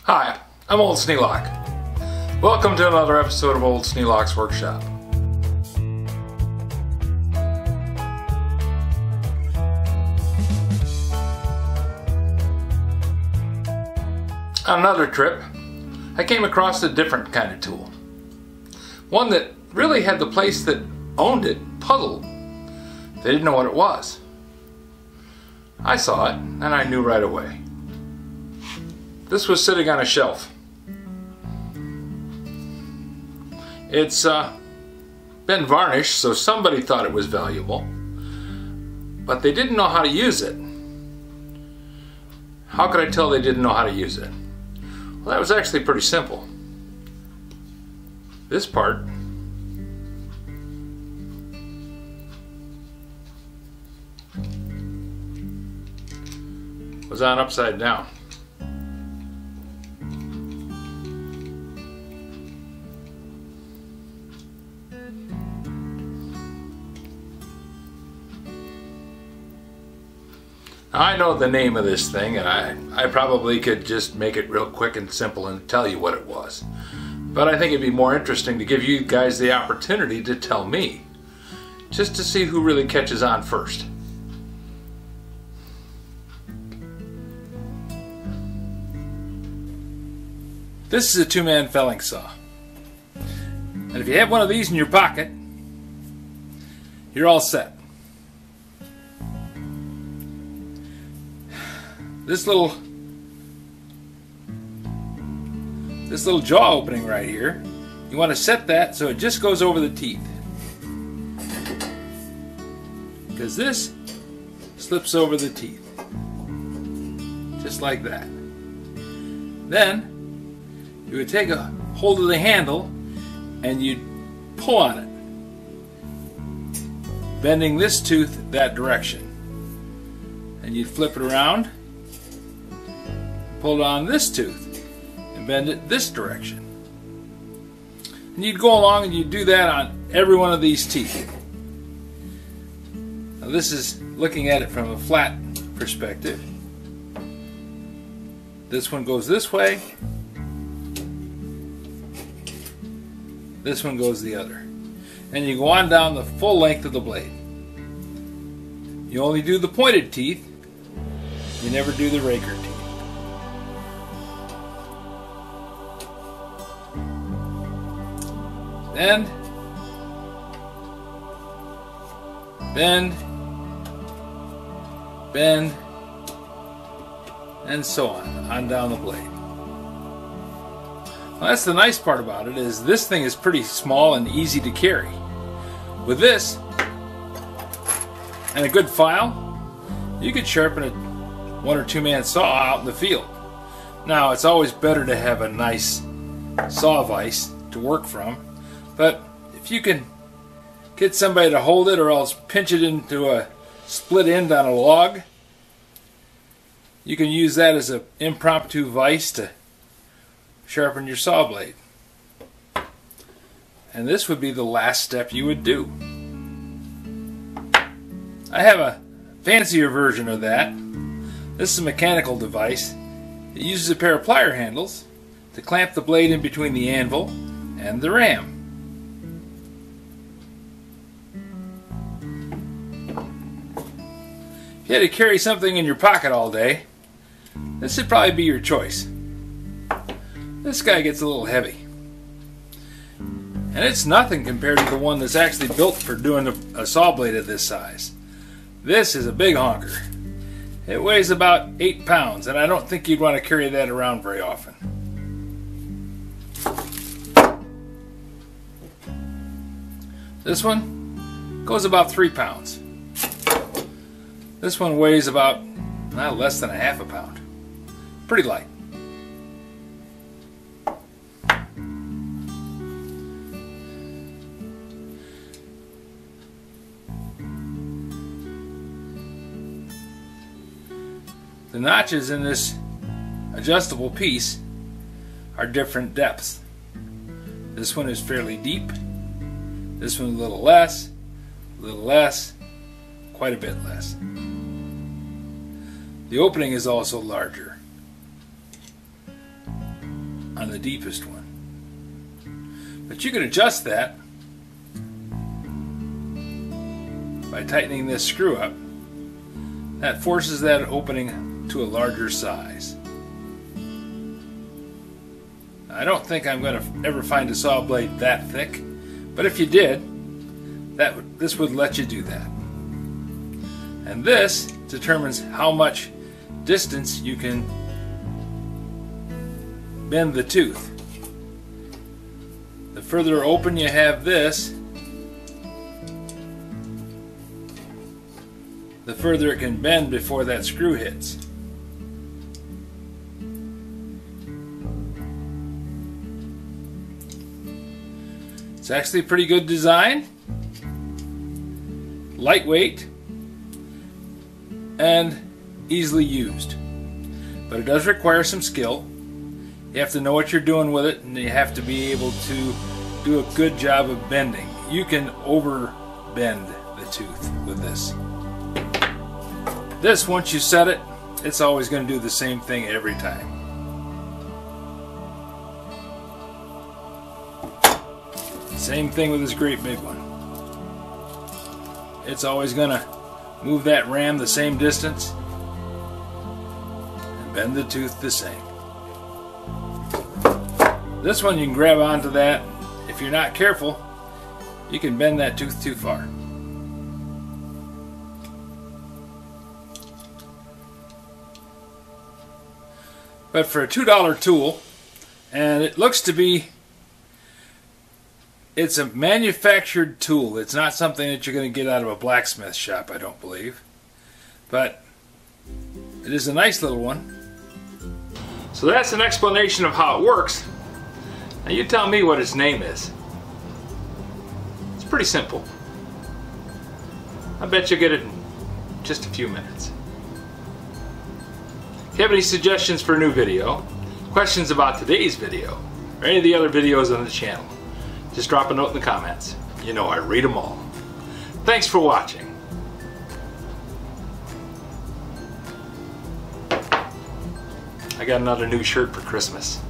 Hi, I'm Old Sneelock. Welcome to another episode of Old Sneelock's Workshop. On another trip, I came across a different kind of tool. One that really had the place that owned it puzzled. They didn't know what it was. I saw it and I knew right away. This was sitting on a shelf. It's been varnished, so somebody thought it was valuable, but they didn't know how to use it. How could I tell they didn't know how to use it? Well, that was actually pretty simple. This part was on upside down. I know the name of this thing, and I probably could just make it real quick and simple and tell you what it was. But I think it'd be more interesting to give you guys the opportunity to tell me, just to see who really catches on first. This is a two-man felling saw. And if you have one of these in your pocket, you're all set. This little jaw opening right here, you want to set that so it just goes over the teeth. Because this slips over the teeth. Just like that. Then you would take a hold of the handle and you'd pull on it, bending this tooth that direction. And you'd flip it around, pull it on this tooth, and bend it this direction. And you'd go along and you'd do that on every one of these teeth. Now this is looking at it from a flat perspective. This one goes this way. This one goes the other. And you go on down the full length of the blade. You only do the pointed teeth. You never do the raker teeth. Bend, bend, bend, and so on down the blade. Well, that's the nice part about it, is this thing is pretty small and easy to carry. With this and a good file, you could sharpen a one or two man saw out in the field. Now, it's always better to have a nice saw vise to work from, but if you can get somebody to hold it or else pinch it into a split end on a log, you can use that as an impromptu vise to sharpen your saw blade. And this would be the last step you would do. I have a fancier version of that. This is a mechanical device. It uses a pair of plier handles to clamp the blade in between the anvil and the ram. If you had to carry something in your pocket all day, this would probably be your choice. This guy gets a little heavy. And it's nothing compared to the one that's actually built for doing a saw blade of this size. This is a big honker. It weighs about 8 pounds, and I don't think you'd want to carry that around very often. This one goes about 3 pounds. This one weighs about less than ½ a pound. Pretty light. The notches in this adjustable piece are different depths. This one is fairly deep. This one a little less, quite a bit less. The opening is also larger. on the deepest one. But you can adjust that by tightening this screw up. That forces that opening to a larger size. I don't think I'm going to ever find a saw blade that thick, but if you did, this would let you do that. And this determines how much distance you can bend the tooth. The further open you have this, the further it can bend before that screw hits. It's actually a pretty good design, lightweight, and easily used. But it does require some skill. You have to know what you're doing with it, and you have to be able to do a good job of bending. You can over bend the tooth with this. This, once you set it, it's always going to do the same thing every time. Same thing with this great big one. It's always going to move that ram the same distance and bend the tooth the same. This one, you can grab onto that. If you're not careful, you can bend that tooth too far. But for a $2 tool, and it looks to be, it's a manufactured tool. It's not something that you're going to get out of a blacksmith shop, I don't believe. But it is a nice little one. So that's an explanation of how it works. Now you tell me what its name is. It's pretty simple. I bet you'll get it in just a few minutes. If you have any suggestions for a new video, questions about today's video, or any of the other videos on the channel, just drop a note in the comments. You know I read them all. Thanks for watching. I got another new shirt for Christmas.